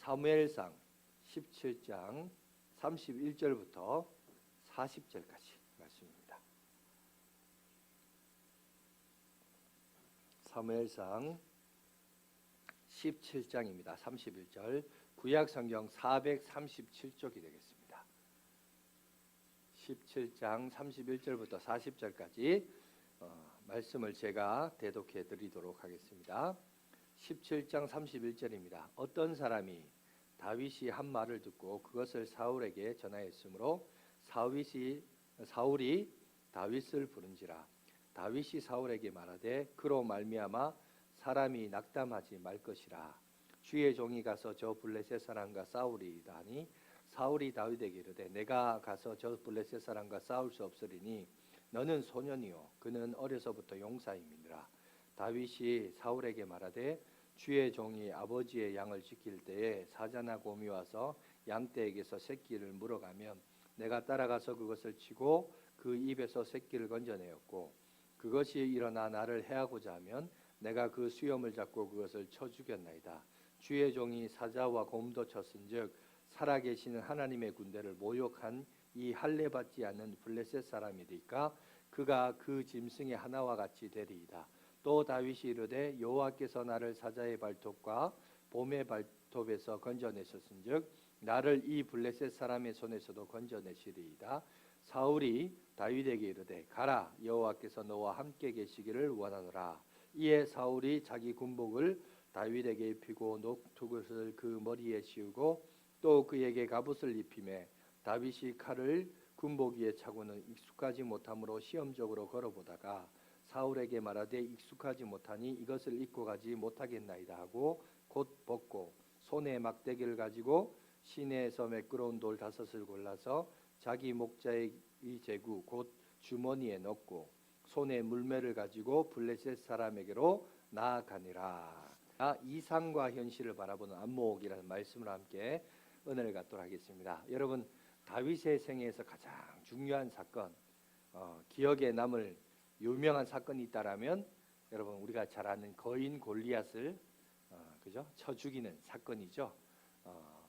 사무엘상 17장 31절부터 40절까지 말씀입니다. 사무엘상 17장입니다. 31절, 구약성경 437쪽이 되겠습니다. 17장 31절부터 40절까지 말씀을 제가 대독해 드리도록 하겠습니다. 17장 31절입니다. 어떤 사람이 다윗이 한 말을 듣고 그것을 사울에게 전하였으므로 사울이 다윗을 부른지라. 다윗이 사울에게 말하되 그로 말미암아 사람이 낙담하지 말 것이라. 주의 종이 가서 저 블레셋 사람과 싸우리이다 하니 사울이 다윗에게 이르되 내가 가서 저 블레셋 사람과 싸울 수 없으리니 너는 소년이요 그는 어려서부터 용사임이니라. 다윗이 사울에게 말하되 주의 종이 아버지의 양을 지킬 때에 사자나 곰이 와서 양떼에게서 새끼를 물어가면 내가 따라가서 그것을 치고 그 입에서 새끼를 건져내었고 그것이 일어나 나를 해하고자 하면 내가 그 수염을 잡고 그것을 쳐 죽였나이다. 주의 종이 사자와 곰도 쳤은즉 살아계시는 하나님의 군대를 모욕한 이 할례받지 않는 블레셋 사람이리까 그가 그 짐승의 하나와 같이 되리이다. 또 다윗이 이르되 여호와께서 나를 사자의 발톱과 곰의 발톱에서 건져내셨은즉 나를 이 블레셋 사람의 손에서도 건져내시리이다. 사울이 다윗에게 이르되 가라 여호와께서 너와 함께 계시기를 원하노라. 이에 사울이 자기 군복을 다윗에게 입히고 녹투굿을 그 머리에 씌우고 또 그에게 갑옷을 입히매 다윗이 칼을 군복 위에 차고는 익숙하지 못함으로 시험적으로 걸어보다가 사울에게 말하되 익숙하지 못하니 이것을 입고 가지 못하겠나이다 하고 곧 벗고 손에 막대기를 가지고 시내에서 매끄러운 돌 5을 골라서 자기 목자의 제구 곧 주머니에 넣고 손에 물매를 가지고 블레셋 사람에게로 나아가니라. 이상과 현실을 바라보는 안목이라는 말씀을 함께 은혜를 갖도록 하겠습니다. 여러분, 다윗의 생애에서 가장 중요한 사건, 기억에 남을 유명한 사건이 있다라면 여러분 우리가 잘 아는 거인 골리앗을 그죠? 쳐 죽이는 사건이죠.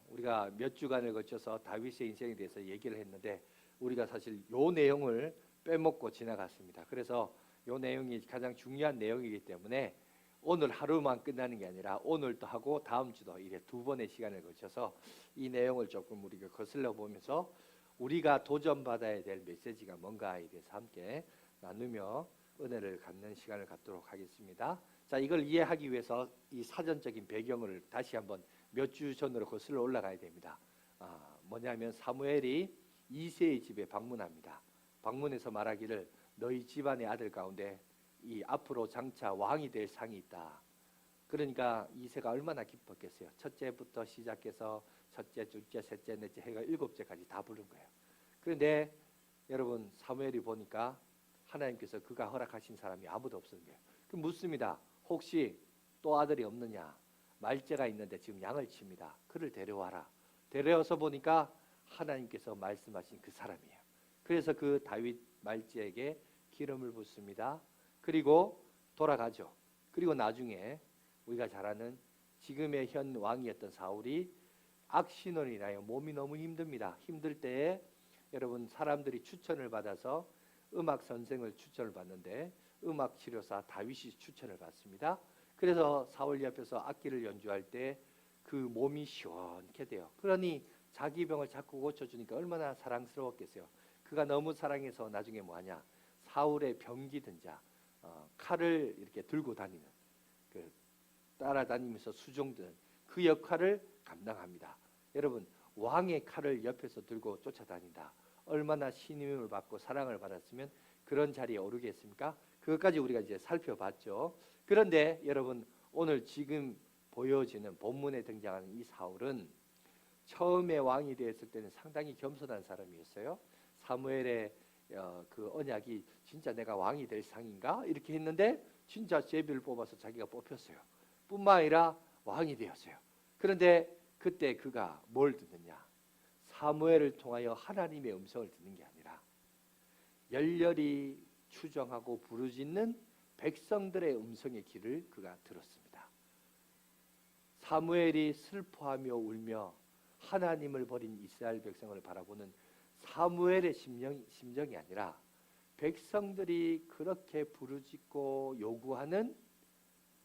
우리가 몇 주간을 거쳐서 다윗의 인생에 대해서 얘기를 했는데 우리가 사실 요 내용을 빼먹고 지나갔습니다. 그래서 요 내용이 가장 중요한 내용이기 때문에 오늘 하루만 끝나는 게 아니라 오늘도 하고 다음 주도 이래 2번의 시간을 거쳐서 이 내용을 조금 우리가 거슬러 보면서 우리가 도전받아야 될 메시지가 뭔가에 대해서 함께 나누며 은혜를 갖는 시간을 갖도록 하겠습니다. 자, 이걸 이해하기 위해서 이 사전적인 배경을 다시 한번 몇 주 전으로 거슬러 올라가야 됩니다. 뭐냐면 사무엘이 이새의 집에 방문합니다. 방문해서 말하기를 너희 집안의 아들 가운데 이 앞으로 장차 왕이 될 상이 있다. 그러니까 이새가 얼마나 기뻤겠어요. 첫째부터 시작해서 첫째, 둘째, 셋째, 넷째 해가 7째까지 다 부른 거예요. 그런데 여러분 사무엘이 보니까 하나님께서 그가 허락하신 사람이 아무도 없는 거예요. 그럼 묻습니다. 혹시 또 아들이 없느냐? 말째가 있는데 지금 양을 칩니다. 그를 데려와라. 데려와서 보니까 하나님께서 말씀하신 그 사람이에요. 그래서 그 다윗 말째에게 기름을 붓습니다. 그리고 돌아가죠. 그리고 나중에 우리가 잘 아는 지금의 현 왕이었던 사울이 악신원이 나요. 몸이 너무 힘듭니다. 힘들 때에 여러분 사람들이 추천을 받아서 음악 선생을 추천을 받는데 음악 치료사 다윗이 추천을 받습니다. 그래서 사울 옆에서 악기를 연주할 때 그 몸이 시원케 돼요. 그러니 자기 병을 자꾸 고쳐주니까 얼마나 사랑스러웠겠어요. 그가 너무 사랑해서 나중에 뭐하냐, 사울의 병기든 자 칼을 이렇게 들고 다니는 그 따라다니면서 수종드는 그 역할을 감당합니다. 여러분 왕의 칼을 옆에서 들고 쫓아다닌다. 얼마나 신임을 받고 사랑을 받았으면 그런 자리에 오르겠습니까? 그것까지 우리가 이제 살펴봤죠. 그런데 여러분 오늘 지금 보여지는 본문에 등장하는 이 사울은 처음에 왕이 되었을 때는 상당히 겸손한 사람이었어요. 사무엘의 그 언약이 진짜 내가 왕이 될 상인가? 이렇게 했는데 진짜 제비를 뽑아서 자기가 뽑혔어요. 뿐만 아니라 왕이 되었어요. 그런데 그때 그가 뭘 듣느냐? 사무엘을 통하여 하나님의 음성을 듣는 게 아니라 열렬히 추정하고 부르짖는 백성들의 음성의 귀를 그가 들었습니다. 사무엘이 슬퍼하며 울며 하나님을 버린 이스라엘 백성을 바라보는 사무엘의 심정이 아니라 백성들이 그렇게 부르짖고 요구하는,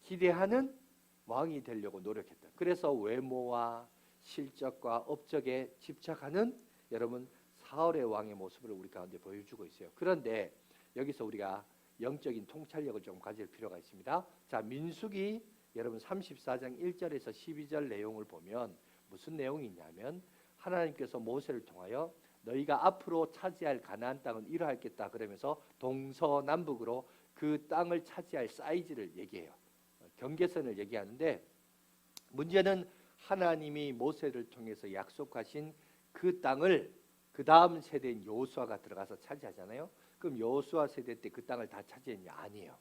기대하는 왕이 되려고 노력했다. 그래서 외모와 실적과 업적에 집착하는 여러분 사울의 왕의 모습을 우리 가운데 보여주고 있어요. 그런데 여기서 우리가 영적인 통찰력을 좀 가질 필요가 있습니다. 자, 민수기 여러분 34장 1절에서 12절 내용을 보면 무슨 내용이 있냐면 하나님께서 모세를 통하여 너희가 앞으로 차지할 가나안 땅은 이러하겠다 그러면서 동서남북으로 그 땅을 차지할 사이즈를 얘기해요. 경계선을 얘기하는데 문제는 하나님이 모세를 통해서 약속하신 그 땅을 그 다음 세대인 여호수아가 들어가서 차지하잖아요. 그럼 여호수아 세대 때 그 땅을 다 차지했냐? 아니에요.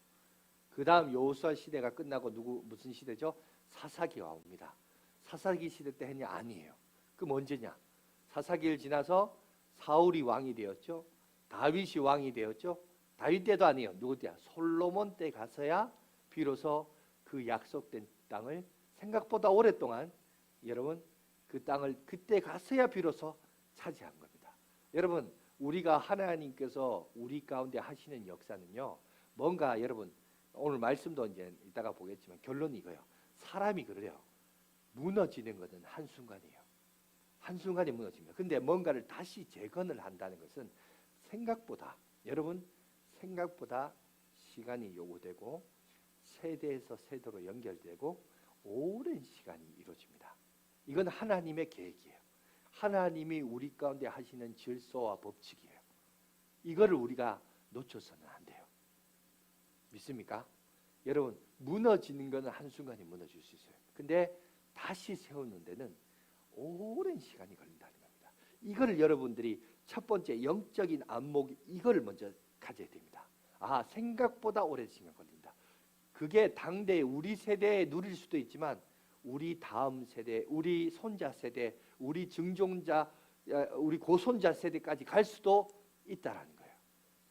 그 다음 여호수아 시대가 끝나고 무슨 시대죠? 사사기가 옵니다. 사사기 시대 때 했냐? 아니에요. 그럼 언제냐? 사사기를 지나서 사울이 왕이 되었죠. 다윗이 왕이 되었죠. 다윗 때도 아니에요. 누구 때야? 솔로몬 때 가서야 비로소 그 약속된 땅을 생각보다 오랫동안 여러분 그 땅을 그때 가서야 비로소 차지한 겁니다. 여러분 우리가 하나님께서 우리 가운데 하시는 역사는요. 뭔가 여러분 오늘 말씀도 이제 이따가 보겠지만 결론이 이거예요. 사람이 그래요. 무너지는 것은 한순간이에요. 한순간에 무너집니다. 근데 뭔가를 다시 재건을 한다는 것은 생각보다 여러분 생각보다 시간이 요구되고 세대에서 세대로 연결되고 오랜 시간이 이루어집니다. 이건 하나님의 계획이에요. 하나님이 우리 가운데 하시는 질서와 법칙이에요. 이거를 우리가 놓쳐서는 안 돼요. 믿습니까? 여러분 무너지는 것은 한순간에 무너질 수 있어요. 근데 다시 세우는 데는 오랜 시간이 걸린다는 겁니다. 이거를 여러분들이 첫 번째 영적인 안목 이거를 먼저 가져야 됩니다. 아 생각보다 오랜 시간 걸린다. 그게 당대 우리 세대에 누릴 수도 있지만 우리 다음 세대, 우리 손자 세대, 우리 증종자, 우리 고손자 세대까지 갈 수도 있다라는 거예요.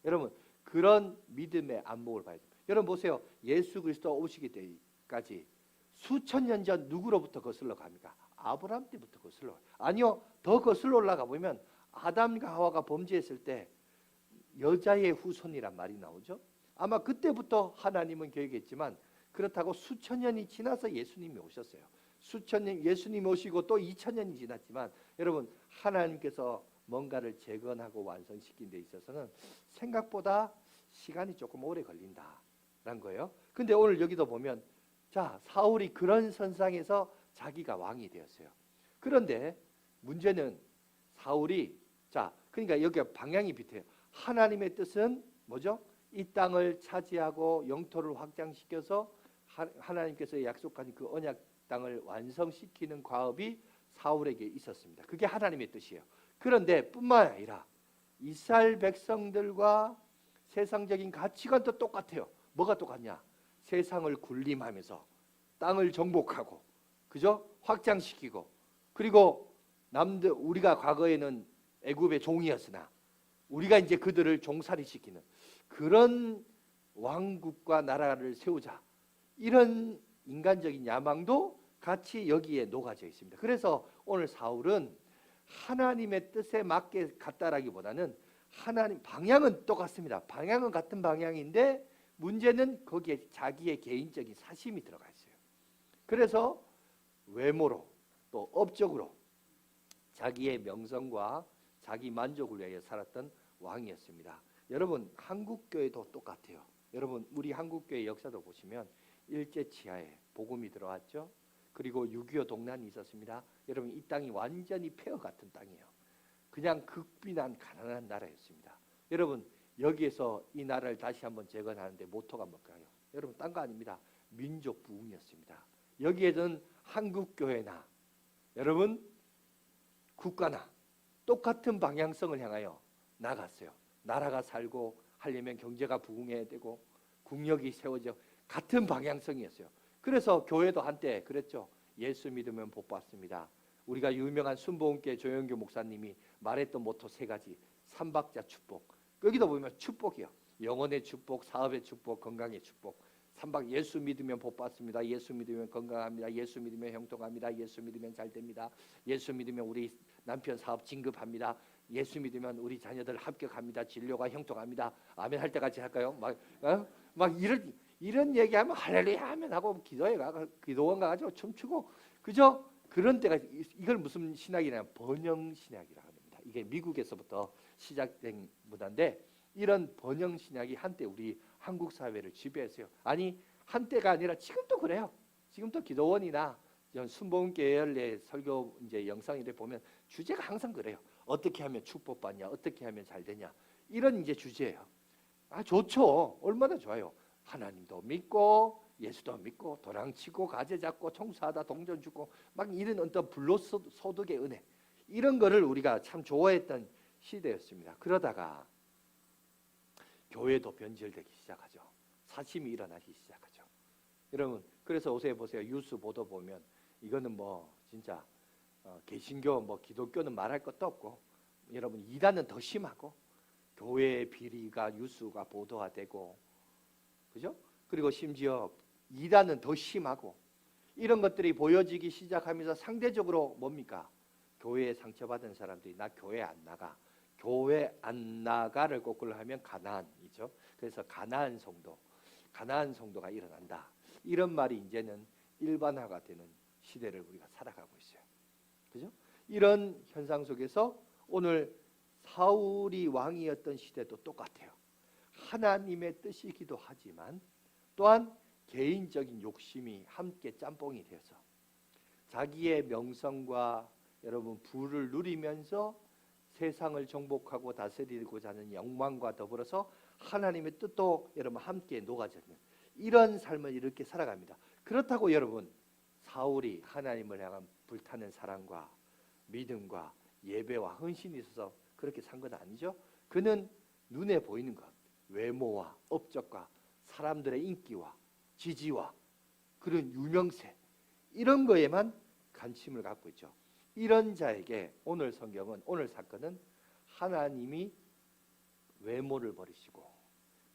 여러분 그런 믿음의 안목을 봐야 됩니다. 여러분 보세요. 예수 그리스도 오시기 때까지 수천 년 전 누구로부터 거슬러 갑니까? 아브라함 때부터 거슬러 가요. 아니요. 더 거슬러 올라가 보면 아담과 하와가 범죄했을 때 여자의 후손이란 말이 나오죠. 아마 그때부터 하나님은 계획했지만 그렇다고 수천 년이 지나서 예수님이 오셨어요. 수천 년 예수님이 오시고 또 2000년이 지났지만 여러분 하나님께서 뭔가를 재건하고 완성시킨 데 있어서는 생각보다 시간이 조금 오래 걸린다라는 거예요. 근데 오늘 여기도 보면 자 사울이 그런 선상에서 자기가 왕이 되었어요. 그런데 문제는 사울이 자 그러니까 여기 방향이 비슷해요. 하나님의 뜻은 뭐죠? 이 땅을 차지하고 영토를 확장시켜서 하나님께서 약속하신 그 언약 땅을 완성시키는 과업이 사울에게 있었습니다. 그게 하나님의 뜻이에요. 그런데 뿐만 아니라 이스라엘 백성들과 세상적인 가치관도 똑같아요. 뭐가 똑같냐? 세상을 군림하면서 땅을 정복하고 그죠? 확장시키고 그리고 남들 우리가 과거에는 애굽의 종이었으나 우리가 이제 그들을 종살이시키는 그런 왕국과 나라를 세우자 이런 인간적인 야망도 같이 여기에 녹아져 있습니다. 그래서 오늘 사울은 하나님의 뜻에 맞게 갔다라기보다는 하나님 방향은 똑같습니다. 방향은 같은 방향인데 문제는 거기에 자기의 개인적인 사심이 들어가 있어요. 그래서 외모로 또 업적으로 자기의 명성과 자기 만족을 위해 살았던 왕이었습니다. 여러분 한국교회도 똑같아요. 여러분 우리 한국교회 역사도 보시면 일제치하에 복음이 들어왔죠. 그리고 6.25 동란이 있었습니다. 여러분 이 땅이 완전히 폐허 같은 땅이에요. 그냥 극빈한 가난한 나라였습니다. 여러분 여기에서 이 나라를 다시 한번 재건하는데 모토가 뭘까요? 여러분 딴 거 아닙니다. 민족 부흥이었습니다. 여기에는 한국교회나 여러분 국가나 똑같은 방향성을 향하여 나갔어요. 나라가 살고 하려면 경제가 부흥해야 되고 국력이 세워져 같은 방향성이었어요. 그래서 교회도 한때 그랬죠. 예수 믿으면 복 받습니다. 우리가 유명한 순복음교회 조영교 목사님이 말했던 모토 3가지. 삼박자 축복. 여기도 보면 축복이요. 영혼의 축복, 사업의 축복, 건강의 축복. 3박 예수 믿으면 복 받습니다. 예수 믿으면 건강합니다. 예수 믿으면 형통합니다. 예수 믿으면 잘 됩니다. 예수 믿으면 우리 남편 사업 진급합니다. 예수 믿으면 우리 자녀들 합격합니다. 진료가 형통합니다. 아멘 할 때까지 할까요? 막 이런 얘기하면 할렐루야 하면 하고 기도원 가가지고 춤추고 그죠? 그런 때가 이걸 무슨 신학이냐면 번영 신학이라고 합니다. 이게 미국에서부터 시작된 문화인데 이런 번영 신학이 한때 우리 한국 사회를 지배했어요. 아니 한때가 아니라 지금도 그래요. 지금도 기도원이나 순복음계열의 설교 이제 영상을 보면 주제가 항상 그래요. 어떻게 하면 축복받냐, 어떻게 하면 잘 되냐 이런 이제 주제예요. 아 좋죠. 얼마나 좋아요. 하나님도 믿고 예수도 믿고 도랑치고 가재 잡고 청소하다 동전 주고 막 이런 어떤 불로소득의 은혜 이런 거를 우리가 참 좋아했던 시대였습니다. 그러다가 교회도 변질되기 시작하죠. 사심이 일어나기 시작하죠. 여러분 그래서 요새 보세요. 뉴스 보도 보면 이거는 뭐 진짜 개신교 뭐 기독교는 말할 것도 없고 여러분 이단은 더 심하고 교회의 비리가 뉴스가 보도화되고 그죠? 그리고 심지어 이단은 더 심하고 이런 것들이 보여지기 시작하면서 상대적으로 뭡니까? 교회에 상처받은 사람들이 나 교회 안 나가. 교회 안 나가를 거꾸로 하면 가나안이죠. 그래서 가나안 성도가 일어난다. 이런 말이 이제는 일반화가 되는 시대를 우리가 살아가고 있어요. 그죠? 이런 현상 속에서 오늘 사울이 왕이었던 시대도 똑같아요. 하나님의 뜻이기도 하지만 또한 개인적인 욕심이 함께 짬뽕이 되어서 자기의 명성과 여러분 부를 누리면서 세상을 정복하고 다스리고자 하는 욕망과 더불어서 하나님의 뜻도 여러분 함께 녹아지는 이런 삶을 이렇게 살아갑니다. 그렇다고 여러분 사울이 하나님을 향한 불타는 사랑과 믿음과 예배와 헌신이 있어서 그렇게 산 건 아니죠. 그는 눈에 보이는 것, 외모와 업적과 사람들의 인기와 지지와 그런 유명세 이런 거에만 관심을 갖고 있죠. 이런 자에게 오늘 성경은 오늘 사건은 하나님이 외모를 버리시고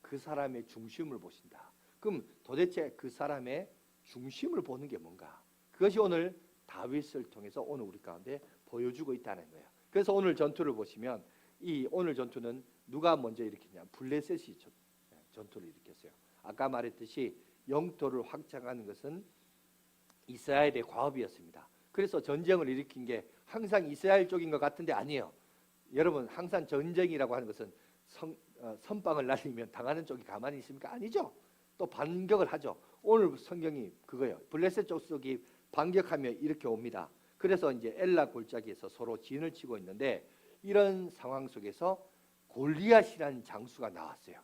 그 사람의 중심을 보신다. 그럼 도대체 그 사람의 중심을 보는 게 뭔가? 그것이 오늘 다윗을 통해서 오늘 우리 가운데 보여주고 있다는 거예요. 그래서 오늘 전투를 보시면 이 오늘 전투는 누가 먼저 일으켰냐? 블레셋이 전투를 일으켰어요. 아까 말했듯이 영토를 확장하는 것은 이스라엘의 과업이었습니다. 그래서 전쟁을 일으킨 게 항상 이스라엘 쪽인 것 같은데 아니에요. 여러분 항상 전쟁이라고 하는 것은 선빵을 날리면 당하는 쪽이 가만히 있습니까? 아니죠. 또 반격을 하죠. 오늘 성경이 그거예요. 블레셋 쪽이 반격하며 이렇게 옵니다. 그래서 이제 엘라 골짜기에서 서로 진을 치고 있는데 이런 상황 속에서 골리앗이라는 장수가 나왔어요.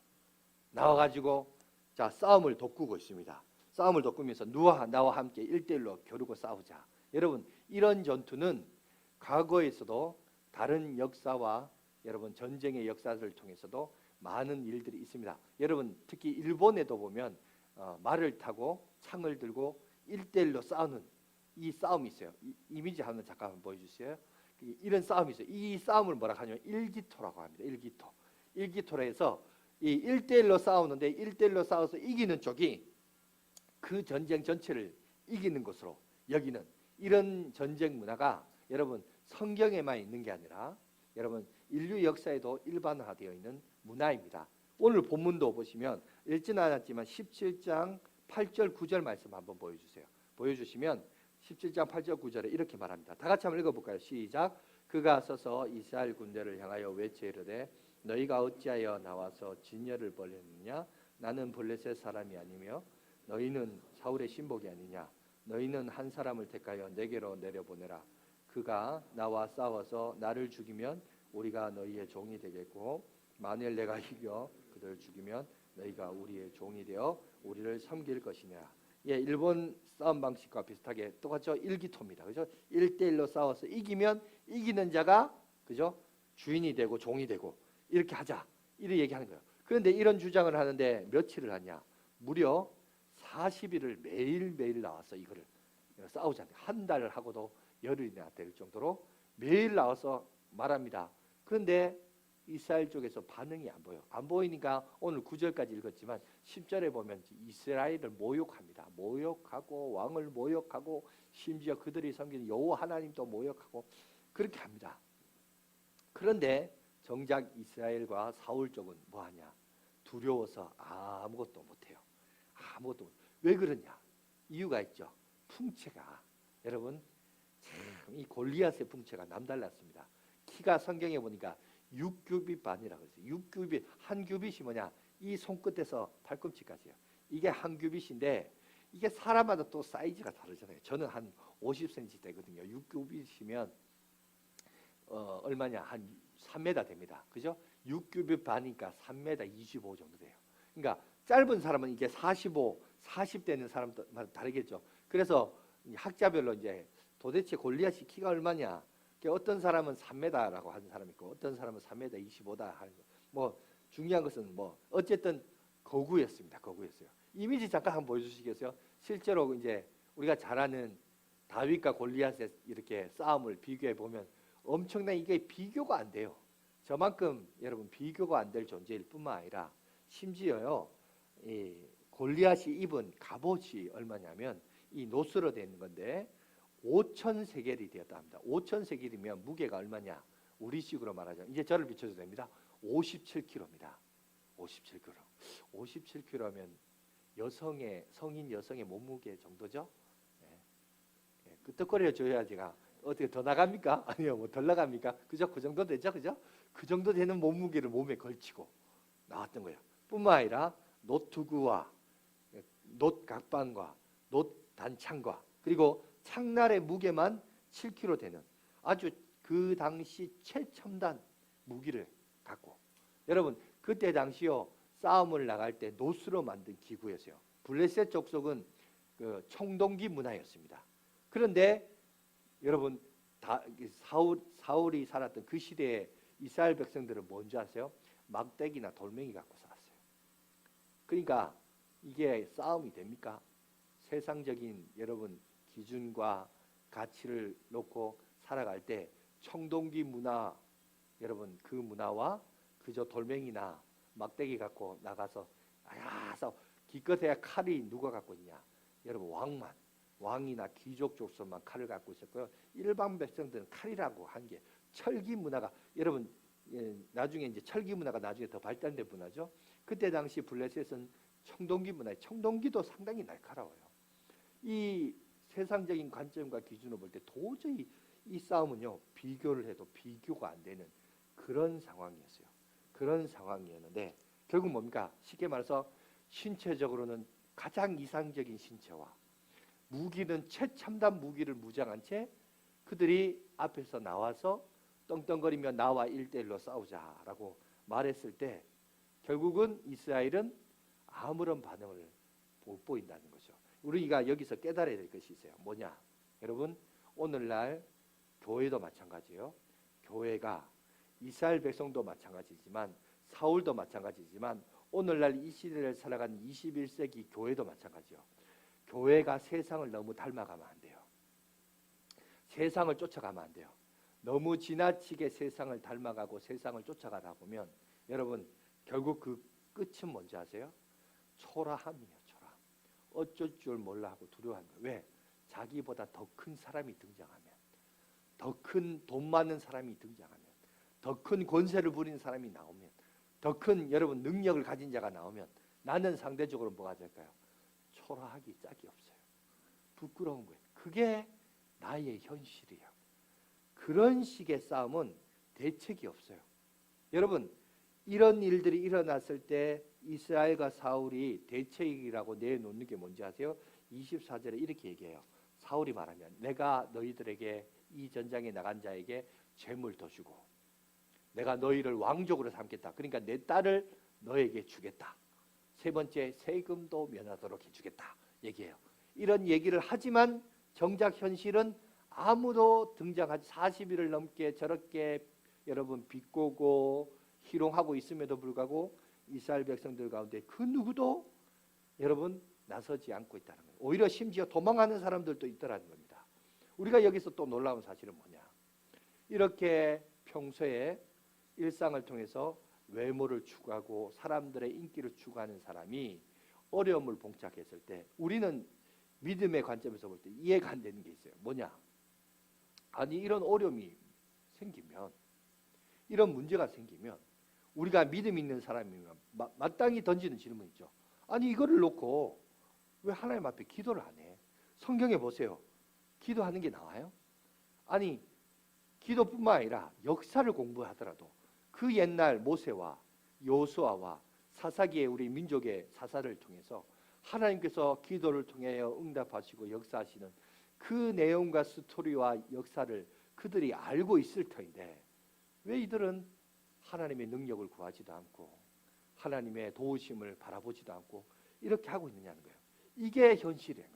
나와가지고 자 싸움을 돋구고 있습니다. 싸움을 돋구면서 나와 함께 1대1로 겨루고 싸우자. 여러분 이런 전투는 과거에서도 다른 역사와 여러분 전쟁의 역사를 통해서도 많은 일들이 있습니다. 여러분 특히 일본에도 보면 말을 타고 창을 들고 1대1로 싸우는 이 싸움이 있어요. 이미지 한번 잠깐 보여주세요. 이런 싸움이 있어요. 이 싸움을 뭐라 하냐면 일기토라고 합니다. 일기토라 해서 이 1대1로 싸우는데 1대1로 싸워서 이기는 쪽이 그 전쟁 전체를 이기는 것으로 여기는 이런 전쟁 문화가 여러분 성경에만 있는 게 아니라 여러분 인류 역사에도 일반화되어 있는 문화입니다. 오늘 본문도 보시면 읽지는 않았지만 17장 8절 9절 말씀 한번 보여주세요. 보여주시면 17장 8절 9절에 이렇게 말합니다. 다 같이 한번 읽어볼까요? 시작. 그가 서서 이스라엘 군대를 향하여 외쳐 이르되 너희가 어찌하여 나와서 진열을 벌였느냐? 나는 블레셋 사람이 아니며 너희는 사울의 신복이 아니냐? 너희는 한 사람을 택하여 내게로 내려보내라. 그가 나와 싸워서 나를 죽이면 우리가 너희의 종이 되겠고 만일 내가 이겨 그들을 죽이면 너희가 우리의 종이 되어 우리를 섬길 것이냐. 예, 일본 싸움 방식과 비슷하게 똑같죠. 일기토입니다. 그죠? 1대1로 싸워서 이기면 이기는 자가 그죠? 주인이 되고 종이 되고 이렇게 하자. 이렇게 얘기하는 거예요. 그런데 이런 주장을 하는데 며칠을 하냐? 무려 40일을 매일매일 나와서 이거를 싸우잖아요. 한 달을 하고도 열흘이나 될 정도로 매일 나와서 말합니다. 그런데 이스라엘 쪽에서 반응이 안 보여. 안 보이니까 오늘 9절까지 읽었지만 10절에 보면 이스라엘을 모욕합니다. 모욕하고 왕을 모욕하고 심지어 그들이 섬기는 여호와 하나님도 모욕하고 그렇게 합니다. 그런데 정작 이스라엘과 사울 쪽은 뭐하냐? 두려워서 아무것도 못해요. 아무것도 못. 왜 그러냐? 이유가 있죠. 풍채가 여러분 참 이 골리앗의 풍채가 남달랐습니다. 키가 성경에 보니까 6규빗 반이라고 했어요. 6규빗 한 규빗이 뭐냐? 이 손끝에서 팔꿈치까지요. 이게 한 규빗인데 이게 사람마다 또 사이즈가 다르잖아요. 저는 한 50cm 되거든요. 6규빗이면 얼마냐? 한 3m 됩니다. 그죠? 6규빗 반이니까 3m 25 정도 돼요. 그러니까 짧은 사람은 이게 45, 40 되는 사람마다 다르겠죠. 그래서 학자별로 이제 도대체 골리앗이 키가 얼마냐? 어떤 사람은 3m라고 하는 사람이 있고 어떤 사람은 3m 25다 하는 거. 뭐 중요한 것은 뭐 어쨌든 거구였습니다. 거구였어요. 이미지 잠깐 한번 보여주시겠어요? 실제로 이제 우리가 잘 아는 다윗과 골리앗의 이렇게 싸움을 비교해 보면 엄청난 이게 비교가 안 돼요. 저만큼 여러분 비교가 안 될 존재일 뿐만 아니라 심지어요 이 골리앗이 입은 갑옷이 얼마냐면 이 노스로 되어 있는 건데 5,000세겔이 되었다 합니다. 5,000세겔이면 무게가 얼마냐? 우리식으로 말하자면 이제 저를 비춰도 됩니다. 57kg입니다. 57kg. 57kg면 성인 여성의 몸무게 정도죠. 네. 끄떡거려 줘야 제가 어떻게 더 나갑니까? 아니요, 뭐 덜 나갑니까? 그죠? 그 정도 되죠, 그죠? 그 정도 되는 몸무게를 몸에 걸치고 나왔던 거예요. 뿐만 아니라 노투구와 놋각반과 놋단창과 그리고 창날의 무게만 7kg 되는 아주 그 당시 최첨단 무기를 갖고 여러분 그때 당시요 싸움을 나갈 때 노스로 만든 기구였어요. 블레셋 족속은 그 청동기 문화였습니다. 그런데 여러분 사울이 살았던 그 시대에 이스라엘 백성들은 뭔지 아세요? 막대기나 돌멩이 갖고 살았어요. 그러니까 이게 싸움이 됩니까? 세상적인 여러분 기준과 가치를 놓고 살아갈 때 청동기 문화 여러분 그 문화와 그저 돌멩이나 막대기 갖고 나가서 기껏해야 칼이 누가 갖고 있냐? 여러분 왕이나 귀족 족속만 칼을 갖고 있었고요. 일반 백성들은 칼이라고 한 게 철기 문화가 여러분 나중에 이제 철기 문화가 나중에 더 발달된 문화죠. 그때 당시 블레셋은 청동기 문화, 청동기도 상당히 날카로워요. 이 세상적인 관점과 기준으로 볼 때 도저히 이 싸움은요 비교를 해도 비교가 안 되는 그런 상황이었어요. 그런 상황이었는데 결국 뭡니까? 쉽게 말해서 신체적으로는 가장 이상적인 신체와 무기는 최첨단 무기를 무장한 채 그들이 앞에서 나와서 떵떵거리며 나와 1대1로 싸우자라고 말했을 때 결국은 이스라엘은 아무런 반응을 못 보인다는 거죠. 우리가 여기서 깨달아야 될 것이 있어요. 뭐냐? 여러분 오늘날 교회도 마찬가지예요. 교회가 이스라엘 백성도 마찬가지지만 사울도 마찬가지지만 오늘날 이 시대를 살아가는 21세기 교회도 마찬가지예요. 교회가 세상을 너무 닮아가면 안 돼요. 세상을 쫓아가면 안 돼요. 너무 지나치게 세상을 닮아가고 세상을 쫓아가다 보면 여러분 결국 그 끝은 뭔지 아세요? 초라함이에요. 초라함. 어쩔 줄 몰라 하고 두려워하는 거예요. 왜? 자기보다 더 큰 사람이 등장하면 더 큰 돈 많은 사람이 등장하면 더 큰 권세를 부리는 사람이 나오면 더 큰 여러분 능력을 가진 자가 나오면 나는 상대적으로 뭐가 될까요? 초라하기 짝이 없어요. 부끄러운 거예요. 그게 나의 현실이에요. 그런 식의 싸움은 대책이 없어요. 여러분 이런 일들이 일어났을 때 이스라엘과 사울이 대책이라고 내놓는 게 뭔지 아세요? 24절에 이렇게 얘기해요. 사울이 말하면 내가 너희들에게 이 전장에 나간 자에게 재물 더 주고 내가 너희를 왕족으로 삼겠다. 그러니까 내 딸을 너에게 주겠다. 세 번째 세금도 면하도록 해주겠다 얘기해요. 이런 얘기를 하지만 정작 현실은 아무도 등장하지 40일을 넘게 저렇게 여러분 비꼬고 희롱하고 있음에도 불구하고 이스라엘 백성들 가운데 그 누구도 여러분 나서지 않고 있다는 거예요. 오히려 심지어 도망하는 사람들도 있더라는 겁니다. 우리가 여기서 또 놀라운 사실은 뭐냐? 이렇게 평소에 일상을 통해서 외모를 추구하고 사람들의 인기를 추구하는 사람이 어려움을 봉착했을 때 우리는 믿음의 관점에서 볼 때 이해가 안 되는 게 있어요. 뭐냐? 아니 이런 어려움이 생기면, 이런 문제가 생기면 우리가 믿음 있는 사람이면 마땅히 던지는 질문이죠. 아니 이거를 놓고 왜 하나님 앞에 기도를 안 해? 성경에 보세요. 기도하는 게 나와요? 아니 기도뿐만 아니라 역사를 공부하더라도 그 옛날 모세와 여호수아와 사사기의 우리 민족의 사사를 통해서 하나님께서 기도를 통해 응답하시고 역사하시는 그 내용과 스토리와 역사를 그들이 알고 있을 터인데 왜 이들은 하나님의 능력을 구하지도 않고 하나님의 도우심을 바라보지도 않고 이렇게 하고 있느냐는 거예요. 이게 현실이에요.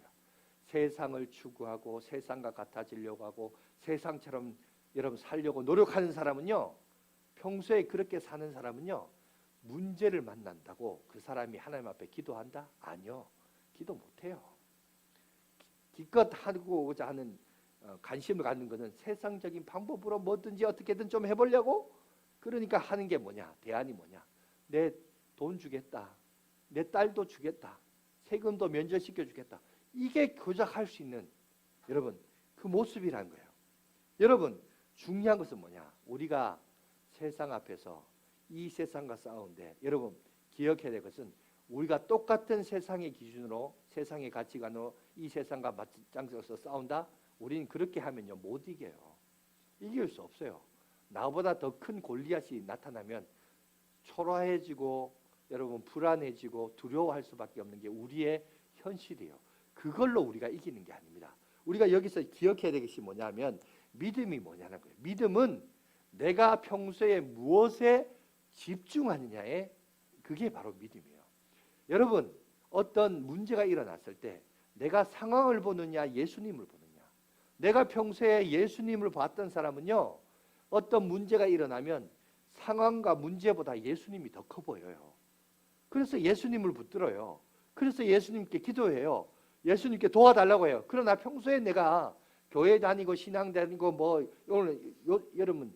세상을 추구하고 세상과 같아지려고 하고 세상처럼 여러분 살려고 노력하는 사람은요, 평소에 그렇게 사는 사람은요, 문제를 만난다고 그 사람이 하나님 앞에 기도한다? 아니요, 기도 못해요. 기껏 하고자 하는 관심을 갖는 것은 세상적인 방법으로 뭐든지 어떻게든 좀 해보려고, 그러니까 하는 게 뭐냐, 대안이 뭐냐, 내 돈 주겠다, 내 딸도 주겠다, 세금도 면제시켜 주겠다, 이게 고작 할 수 있는 여러분 그 모습이란 거예요. 여러분 중요한 것은 뭐냐, 우리가 세상 앞에서 이 세상과 싸우는데 여러분 기억해야 될 것은 우리가 똑같은 세상의 기준으로 세상의 가치관으로 이 세상과 맞짱서서 싸운다? 우리는 그렇게 하면요 못 이겨요. 이길 수 없어요. 나보다 더 큰 골리앗이 나타나면 초라해지고 여러분 불안해지고 두려워할 수밖에 없는 게 우리의 현실이에요. 그걸로 우리가 이기는 게 아닙니다. 우리가 여기서 기억해야 될 것이 뭐냐면 믿음이 뭐냐는 거예요. 믿음은 내가 평소에 무엇에 집중하느냐에 그게 바로 믿음이에요. 여러분 어떤 문제가 일어났을 때 내가 상황을 보느냐 예수님을 보느냐. 내가 평소에 예수님을 봤던 사람은요 어떤 문제가 일어나면 상황과 문제보다 예수님이 더 커 보여요. 그래서 예수님을 붙들어요. 그래서 예수님께 기도해요. 예수님께 도와달라고 해요. 그러나 평소에 내가 교회 다니고 신앙 다니고 뭐 오늘 여러분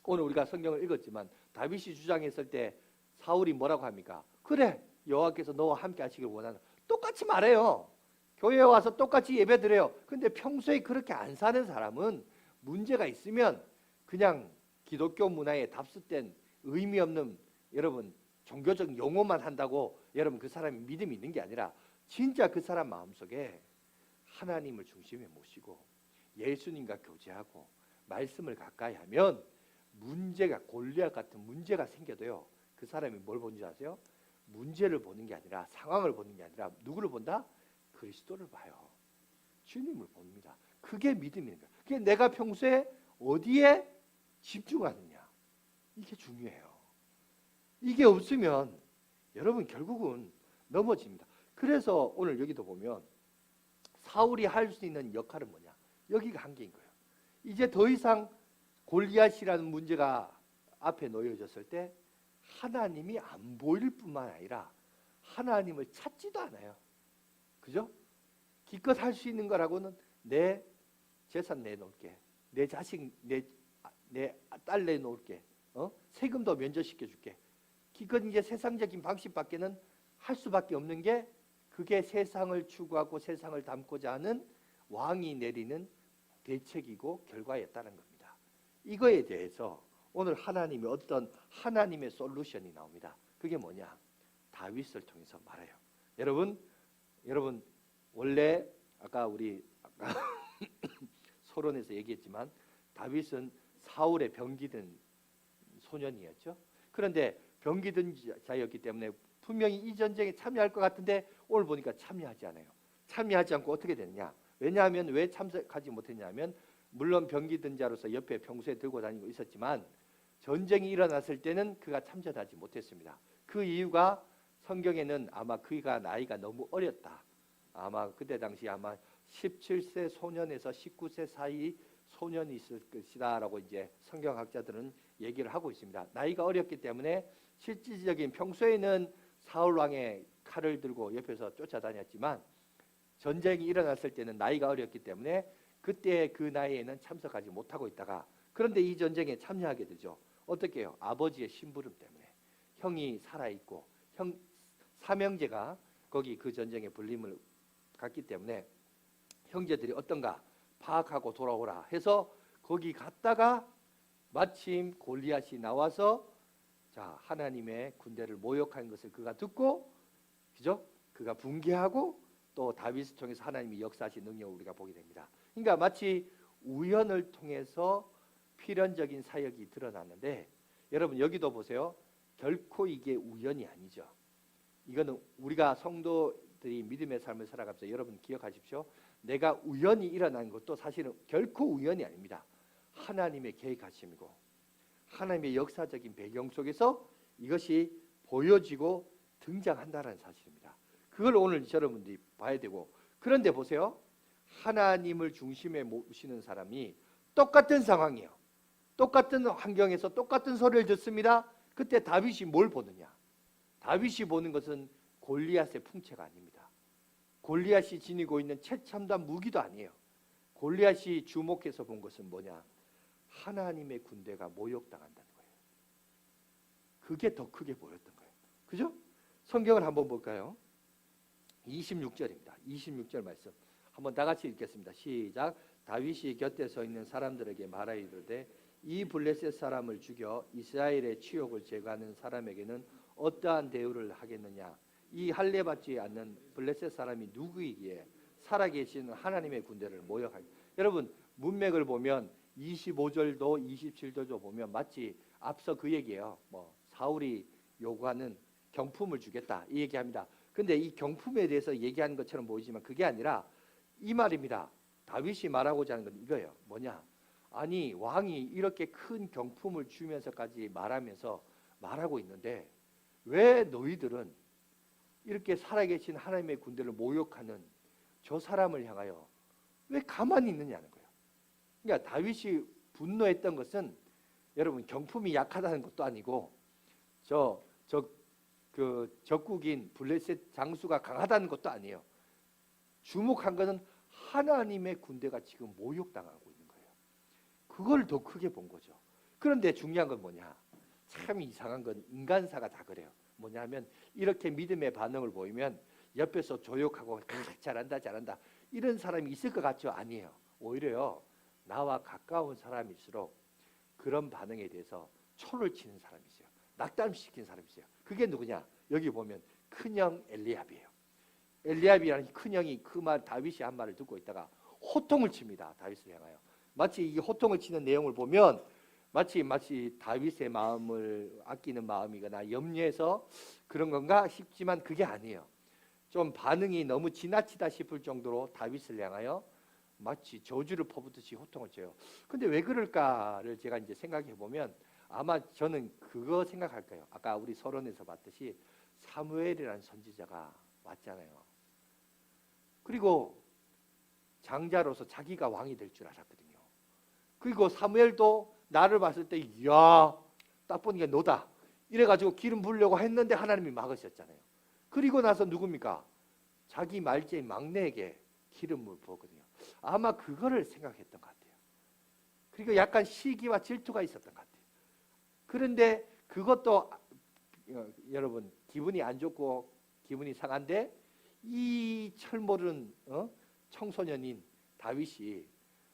오늘 우리가 성경을 읽었지만 다윗이 주장했을 때 사울이 뭐라고 합니까? 그래 여호와께서 너와 함께 하시길 원하는, 똑같이 말해요. 교회에 와서 똑같이 예배드려요. 근데 평소에 그렇게 안 사는 사람은 문제가 있으면 그냥 기독교 문화에 답습된 의미 없는 여러분 종교적 용어만 한다고 여러분 그 사람이 믿음이 있는 게 아니라 진짜 그 사람 마음속에 하나님을 중심에 모시고 예수님과 교제하고 말씀을 가까이 하면 문제가 골리앗 같은 문제가 생겨도요 그 사람이 뭘 보는지 아세요? 문제를 보는 게 아니라 상황을 보는 게 아니라 누구를 본다? 그리스도를 봐요. 주님을 봅니다. 그게 믿음입니다. 그게 내가 평소에 어디에 집중하느냐, 이게 중요해요. 이게 없으면 여러분 결국은 넘어집니다. 그래서 오늘 여기도 보면 사울이 할 수 있는 역할은 뭐냐, 여기가 한계인 거예요. 이제 더 이상 골리앗이라는 문제가 앞에 놓여졌을 때 하나님이 안 보일 뿐만 아니라 하나님을 찾지도 않아요. 그죠? 기껏 할 수 있는 거라고는 내 재산 내놓을게, 내 자식 내 딸 내놓을게, 세금도 면제시켜 줄게. 기껏 이제 세상적인 방식밖에는 할 수밖에 없는 게 그게 세상을 추구하고 세상을 담고자 하는 왕이 내리는 대책이고 결과였다는 겁니다. 이거에 대해서 오늘 하나님이 어떤 하나님의 솔루션이 나옵니다. 그게 뭐냐? 다윗을 통해서 말해요. 여러분 원래 아까 서론에서 얘기했지만 다윗은 사울의 병기든 소년이었죠. 그런데 병기든 자였기 때문에 분명히 이 전쟁에 참여할 것 같은데 오늘 보니까 참여하지 않아요. 참여하지 않고 어떻게 됐냐? 왜냐하면 왜 참석하지 못했냐면 물론 병기든 자로서 옆에 평소에 들고 다니고 있었지만 전쟁이 일어났을 때는 그가 참전하지 못했습니다. 그 이유가 성경에는 아마 그가 나이가 너무 어렸다. 아마 그때 당시 아마 17세 소년에서 19세 사이 소년이 있을 것이다라고 이제 성경학자들은 얘기를 하고 있습니다. 나이가 어렸기 때문에 실질적인 평소에는 사울 왕의 칼을 들고 옆에서 쫓아다녔지만 전쟁이 일어났을 때는 나이가 어렸기 때문에 그때 그 나이에는 참석하지 못하고 있다가 그런데 이 전쟁에 참여하게 되죠. 어떻게 해요? 아버지의 심부름 때문에. 형이 살아있고 형 삼형제가 거기 그 전쟁에 불림을 갔기 때문에 형제들이 어떤가 파악하고 돌아오라 해서 거기 갔다가 마침 골리앗이 나와서 자 하나님의 군대를 모욕한 것을 그가 듣고 그죠? 그가 붕괴하고 또 다윗을 통해서 하나님이 역사하신 능력을 우리가 보게 됩니다. 그러니까 마치 우연을 통해서 필연적인 사역이 드러났는데 여러분 여기도 보세요. 결코 이게 우연이 아니죠. 이거는 우리가 성도들이 믿음의 삶을 살아가면서 여러분 기억하십시오. 내가 우연히 일어난 것도 사실은 결코 우연이 아닙니다. 하나님의 계획하심이고 하나님의 역사적인 배경 속에서 이것이 보여지고 등장한다는 사실입니다. 그걸 오늘 여러분들이 봐야 되고 그런데 보세요. 하나님을 중심에 모시는 사람이 똑같은 상황이에요. 똑같은 환경에서 똑같은 소리를 듣습니다. 그때 다윗이 뭘 보느냐? 다윗이 보는 것은 골리앗의 풍채가 아닙니다. 골리앗이 지니고 있는 최첨단 무기도 아니에요. 골리앗이 주목해서 본 것은 뭐냐? 하나님의 군대가 모욕당한다는 거예요. 그게 더 크게 보였던 거예요. 그죠? 성경을 한번 볼까요? 26절입니다. 26절 말씀. 한번 다 같이 읽겠습니다. 시작. 다윗이 곁에 서 있는 사람들에게 말하이르되 이 블레셋 사람을 죽여 이스라엘의 치욕을 제거하는 사람에게는 어떠한 대우를 하겠느냐? 이 할례받지 않는 블레셋 사람이 누구이기에 살아계신 하나님의 군대를 모욕하기. 여러분 문맥을 보면 25절도 27절도 보면 마치 앞서 그 얘기예요. 사울이 요구하는 경품을 주겠다 이 얘기합니다. 근데 이 경품에 대해서 얘기하는 것처럼 보이지만 그게 아니라 이 말입니다. 다윗이 말하고자 하는 건 이거예요. 뭐냐? 아니 왕이 이렇게 큰 경품을 주면서까지 말하고 있는데 왜 너희들은 이렇게 살아계신 하나님의 군대를 모욕하는 저 사람을 향하여 왜 가만히 있느냐는 거예요. 그러니까 다윗이 분노했던 것은 여러분 경품이 약하다는 것도 아니고 그 적국인 블레셋 장수가 강하다는 것도 아니에요. 주목한 것은 하나님의 군대가 지금 모욕당하고 있는 거예요. 그걸 더 크게 본 거죠. 그런데 중요한 건 뭐냐? 참 이상한 건 인간사가 다 그래요. 뭐냐면 이렇게 믿음의 반응을 보이면 옆에서 조욕하고 잘한다 이런 사람이 있을 것 같죠? 아니에요. 오히려요. 나와 가까운 사람일수록 그런 반응에 대해서 초를 치는 사람이 있어요. 낙담시킨 사람이 있어요. 그게 누구냐? 여기 보면 큰형 엘리압이에요. 엘리압이라는 큰형이 그 말 다윗이 한 말을 듣고 있다가 호통을 칩니다. 다윗을 향하여. 마치 이 호통을 치는 내용을 보면 마치 다윗의 마음을 아끼는 마음이거나 염려해서 그런 건가 싶지만 그게 아니에요. 좀 반응이 너무 지나치다 싶을 정도로 다윗을 향하여 마치 저주를 퍼붓듯이 호통을 쳐요. 근데 왜 그럴까를 제가 이제 생각해 보면 아마 저는 그거 생각할 거예요. 아까 우리 서론에서 봤듯이 사무엘이라는 선지자가 왔잖아요. 그리고 장자로서 자기가 왕이 될 줄 알았거든요. 그리고 사무엘도 나를 봤을 때 이야 딱 보니까 너다 이래가지고 기름 부으려고 했는데 하나님이 막으셨잖아요. 그리고 나서 누굽니까? 자기 말제인 막내에게 기름을 부었거든요. 아마 그거를 생각했던 것 같아요. 그리고 약간 시기와 질투가 있었던 것 같아요. 그런데 그것도 여러분 기분이 안 좋고 기분이 상한데 이 철모른 청소년인 다윗이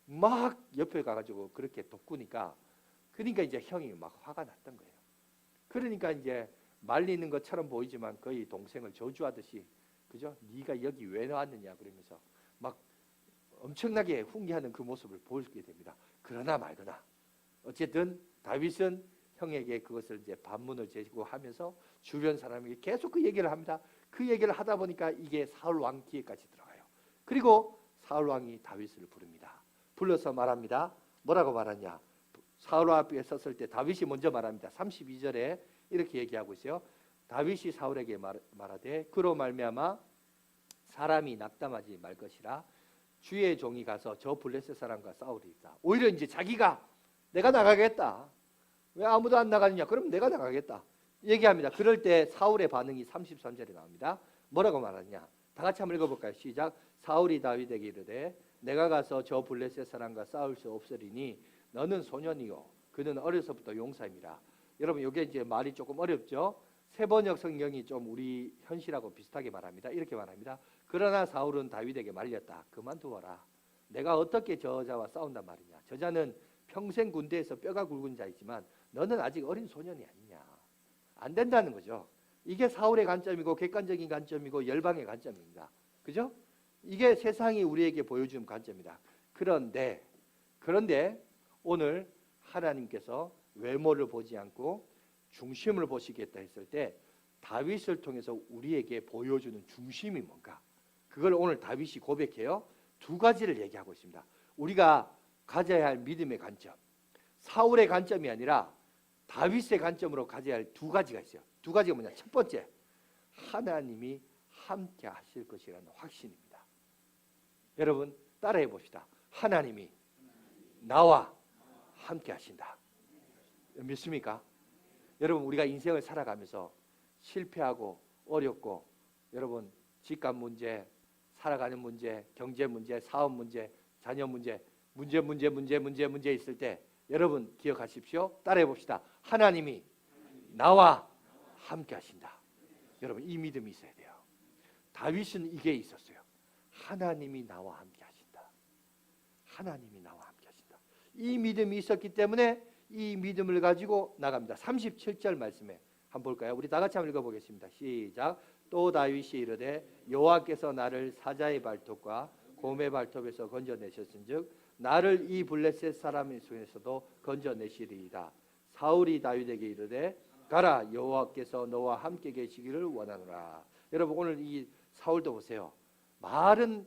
막 옆에 가가지고 그렇게 돕구니까 그러니까 이제 형이 막 화가 났던 거예요. 그러니까 이제 말리는 것처럼 보이지만 거의 동생을 저주하듯이 그죠? 네가 여기 왜 나왔느냐 그러면서 막 엄청나게 훈계하는 그 모습을 보이게 됩니다. 그러나 말거나 어쨌든 다윗은 형에게 그것을 이제 반문을 제기하면서 주변 사람에게 계속 그 얘기를 합니다. 그 얘기를 하다 보니까 이게 사울 왕 귀에까지 들어가요. 그리고 사울 왕이 다윗을 부릅니다. 불러서 말합니다. 뭐라고 말하냐? 사울 앞에 섰을 때 다윗이 먼저 말합니다. 32절에 이렇게 얘기하고 있어요. 다윗이 사울에게 말하되 그로 말미암아 사람이 낙담하지 말 것이라 주의 종이 가서 저 블레셋 사람과 싸우리이다. 오히려 이제 자기가 내가 나가겠다. 왜 아무도 안 나가느냐? 그럼 내가 나가겠다. 얘기합니다. 그럴 때 사울의 반응이 33절에 나옵니다. 뭐라고 말하냐? 다 같이 한번 읽어볼까요? 시작. 사울이 다윗에게 이르되 내가 가서 저 블레셋 사람과 싸울 수 없으리니 너는 소년이요 그는 어려서부터 용사입니다. 여러분 이게 이제 말이 조금 어렵죠. 세번역 성경이 좀 우리 현실하고 비슷하게 말합니다. 이렇게 말합니다. 그러나 사울은 다윗에게 말렸다. 그만두어라. 내가 어떻게 저자와 싸운단 말이냐. 저자는 평생 군대에서 뼈가 굵은 자이지만 너는 아직 어린 소년이 아니냐. 안 된다는 거죠. 이게 사울의 관점이고 객관적인 관점이고 열방의 관점입니다. 그죠? 이게 세상이 우리에게 보여주는 관점이다. 그런데 오늘 하나님께서 외모를 보지 않고 중심을 보시겠다 했을 때 다윗을 통해서 우리에게 보여주는 중심이 뭔가? 그걸 오늘 다윗이 고백해요. 두 가지를 얘기하고 있습니다. 우리가 가져야 할 믿음의 관점, 사울의 관점이 아니라 다윗의 관점으로 가져야 할 두 가지가 있어요. 두 가지가 뭐냐? 첫 번째, 하나님이 함께 하실 것이라는 확신입니다. 여러분 따라해 봅시다. 하나님이 나와 함께 하신다. 믿습니까? 여러분 우리가 인생을 살아가면서 실패하고 어렵고 여러분 집값 문제, 살아가는 문제, 경제 문제, 사업 문제, 자녀 문제 있을 때 여러분 기억하십시오. 따라해 봅시다. 하나님이 나와 함께 하신다. 여러분 이 믿음이 있어야 돼요. 다윗은 이게 있었어요. 하나님이 나와 함께 하신다. 하나님이 나와 함께 하신다. 이 믿음이 있었기 때문에 이 믿음을 가지고 나갑니다. 37절 말씀에 한번 볼까요? 우리 다 같이 한번 읽어보겠습니다. 시작. 또 다윗이 이르되 여호와께서 나를 사자의 발톱과 곰의 발톱에서 건져내셨은즉 나를 이 블레셋 사람의 손에서도 건져내시리이다. 사울이 다윗에게 이르되 가라, 여호와께서 너와 함께 계시기를 원하노라. 여러분 오늘 이 사울도 보세요. 말은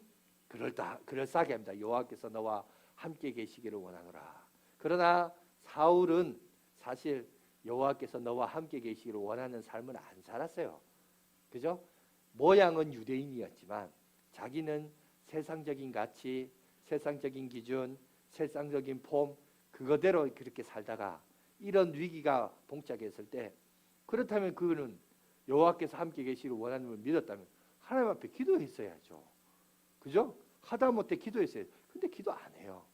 그럴싸하게 합니다. 여호와께서 너와 함께 계시기를 원하노라. 그러나 사울은 사실 여호와께서 너와 함께 계시기를 원하는 삶을 안 살았어요. 그죠? 모양은 유대인이었지만 자기는 세상적인 가치, 세상적인 기준, 세상적인 폼 그거대로 그렇게 살다가 이런 위기가 봉착했을 때 그렇다면 그는 여호와께서 함께 계시기를 원하는 걸 믿었다면 하나님 앞에 기도했어야죠. 그죠? 하다못해 기도했어요. 근데 기도 안 해요.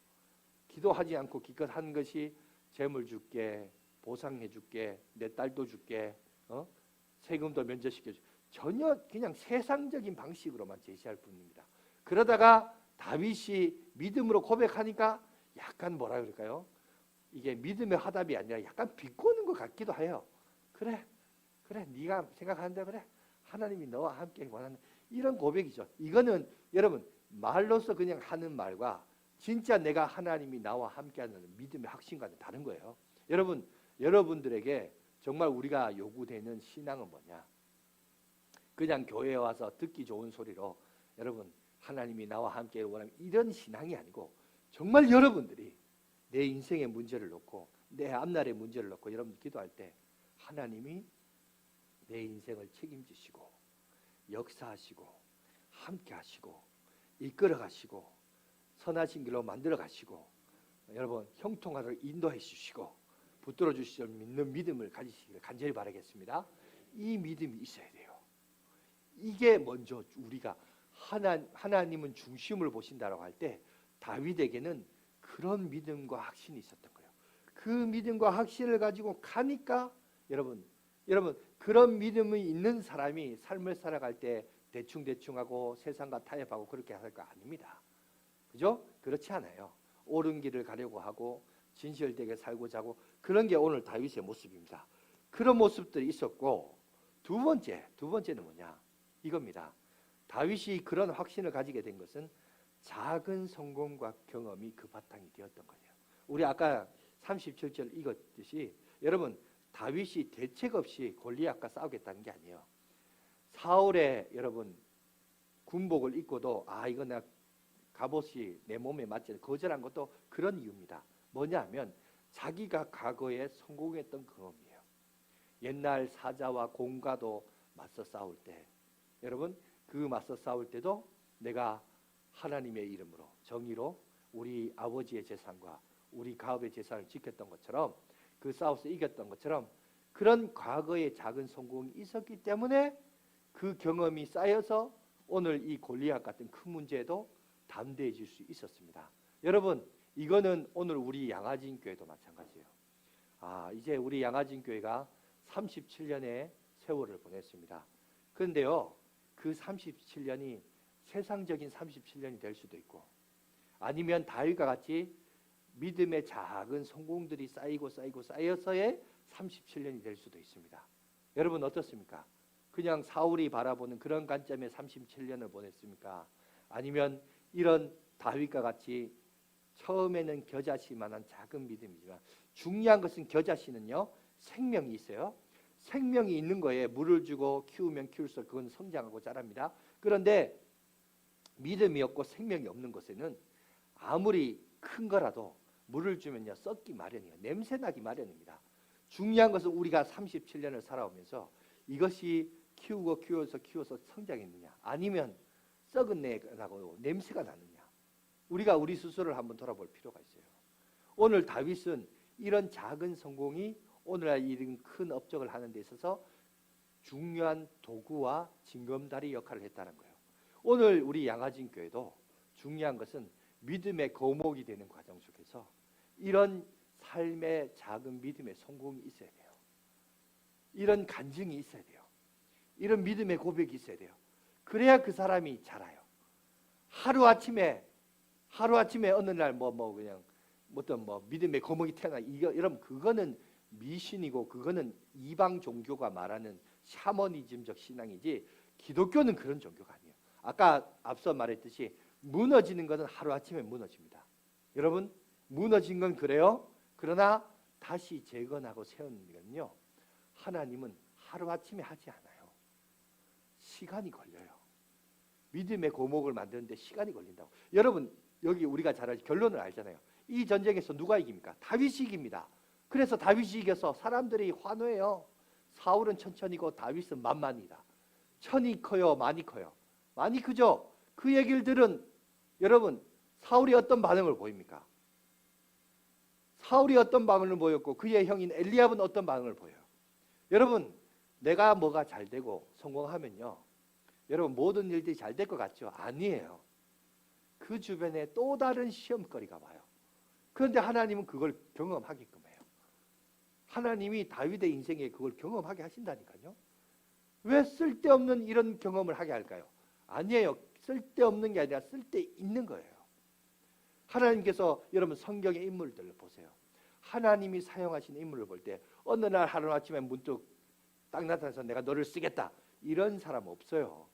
기도하지 않고 기껏 한 것이 재물 줄게, 보상해 줄게, 내 딸도 줄게, 세금도 면제시켜 줄게. 전혀 그냥 세상적인 방식으로만 제시할 뿐입니다. 그러다가 다윗이 믿음으로 고백하니까 약간 뭐라 그럴까요? 이게 믿음의 화답이 아니라 약간 비꼬는 것 같기도 해요. 그래 네가 생각하는데 그래 하나님이 너와 함께 원하는 이런 고백이죠. 이거는 여러분 말로서 그냥 하는 말과 진짜 내가 하나님이 나와 함께하는 믿음의 확신과는 다른 거예요. 여러분들에게 정말 우리가 요구되는 신앙은 뭐냐? 그냥 교회에 와서 듣기 좋은 소리로 여러분 하나님이 나와 함께 원하는 이런 신앙이 아니고 정말 여러분들이 내 인생의 문제를 놓고 내 앞날의 문제를 놓고 여러분 기도할 때 하나님이 내 인생을 책임지시고 역사하시고 함께 하시고 이끌어 가시고 선하신 길로 만들어 가시고 여러분 형통하도록 인도해 주시고 붙들어 주시려 믿는 믿음을 가지시기를 간절히 바라겠습니다. 이 믿음이 있어야 돼요. 이게 먼저 우리가 하나님은 중심을 보신다라고 할 때 다윗에게는 그런 믿음과 확신이 있었던 거예요. 그 믿음과 확신을 가지고 가니까 여러분 그런 믿음이 있는 사람이 삶을 살아갈 때 대충하고 세상과 타협하고 그렇게 할 거 아닙니다. 그죠? 그렇지 않아요. 옳은 길을 가려고 하고 진실되게 살고자 하고 그런 게 오늘 다윗의 모습입니다. 그런 모습들이 있었고 두 번째는 뭐냐? 이겁니다. 다윗이 그런 확신을 가지게 된 것은 작은 성공과 경험이 그 바탕이 되었던 거예요. 우리 아까 37절 읽었듯이 여러분 다윗이 대책 없이 골리앗과 싸우겠다는 게 아니에요. 사울의 여러분 군복을 입고도 이거 내가 갑옷이 내 몸에 맞지 않는 거절한 것도 그런 이유입니다. 뭐냐면 자기가 과거에 성공했던 경험이에요. 옛날 사자와 곰과도 맞서 싸울 때 여러분 그 맞서 싸울 때도 내가 하나님의 이름으로 정의로 우리 아버지의 재산과 우리 가업의 재산을 지켰던 것처럼 그 싸워서 이겼던 것처럼 그런 과거의 작은 성공이 있었기 때문에 그 경험이 쌓여서 오늘 이 골리앗 같은 큰 문제에도 담대해질 수 있었습니다. 여러분 이거는 오늘 우리 양화진 교회도 마찬가지예요. 이제 우리 양화진 교회가 37년의 세월을 보냈습니다. 그런데요, 그 37년이 세상적인 37년이 될 수도 있고, 아니면 다윗과 같이 믿음의 작은 성공들이 쌓여서의 37년이 될 수도 있습니다. 여러분 어떻습니까? 그냥 사울이 바라보는 그런 관점의 37년을 보냈습니까? 아니면 이런 다윗과 같이 처음에는 겨자씨만한 작은 믿음이지만, 중요한 것은 겨자씨는요, 생명이 있어요. 생명이 있는 거에 물을 주고 키우면 키울수록 그건 성장하고 자랍니다. 그런데 믿음이 없고 생명이 없는 것에는 아무리 큰 거라도 물을 주면요, 썩기 마련이에요. 냄새 나기 마련입니다. 중요한 것은 우리가 37년을 살아오면서 이것이 키워서 성장했느냐, 아니면 썩은 내나고 냄새가 나느냐, 우리가 우리 스스로를 한번 돌아볼 필요가 있어요. 오늘 다윗은 이런 작은 성공이 오늘날 이런 큰 업적을 하는 데 있어서 중요한 도구와 징검다리 역할을 했다는 거예요. 오늘 우리 양화진 교회도 중요한 것은 믿음의 거목이 되는 과정 속에서 이런 삶의 작은 믿음의 성공이 있어야 돼요. 이런 간증이 있어야 돼요. 이런 믿음의 고백이 있어야 돼요. 그래야 그 사람이 자라요. 하루아침에 어느 날 그냥 어떤 믿음의 거목이 태어나, 여러분 그거는 미신이고 그거는 이방 종교가 말하는 샤머니즘적 신앙이지, 기독교는 그런 종교가 아니에요. 아까 앞서 말했듯이 무너지는 것은 하루아침에 무너집니다. 여러분, 무너진 건 그래요. 그러나 다시 재건하고 세우는 건요, 하나님은 하루아침에 하지 않아요. 시간이 걸려요. 믿음의 고목을 만드는데 시간이 걸린다고. 여러분, 여기 우리가 잘 알지, 결론을 알잖아요. 이 전쟁에서 누가 이깁니까? 다윗이 이깁니다. 그래서 다윗이 이겨서 사람들이 환호해요. 사울은 천천히고 다윗은 만만이다. 천이 커요, 많이 커요? 많이 크죠? 그 얘기를 들은 여러분, 사울이 어떤 반응을 보입니까? 사울이 어떤 반응을 보였고 그의 형인 엘리압은 어떤 반응을 보여요? 여러분, 내가 뭐가 잘 되고 성공하면요, 여러분 모든 일들이 잘 될 것 같죠? 아니에요. 그 주변에 또 다른 시험거리가 와요. 그런데 하나님은 그걸 경험하게끔 해요. 하나님이 다윗의 인생에 그걸 경험하게 하신다니까요. 왜 쓸데없는 이런 경험을 하게 할까요? 아니에요. 쓸데없는 게 아니라 쓸데있는 거예요. 하나님께서 여러분 성경의 인물들을 보세요. 하나님이 사용하신 인물을 볼 때 어느 날 하루아침에 문득 딱 나타나서 내가 너를 쓰겠다, 이런 사람 없어요.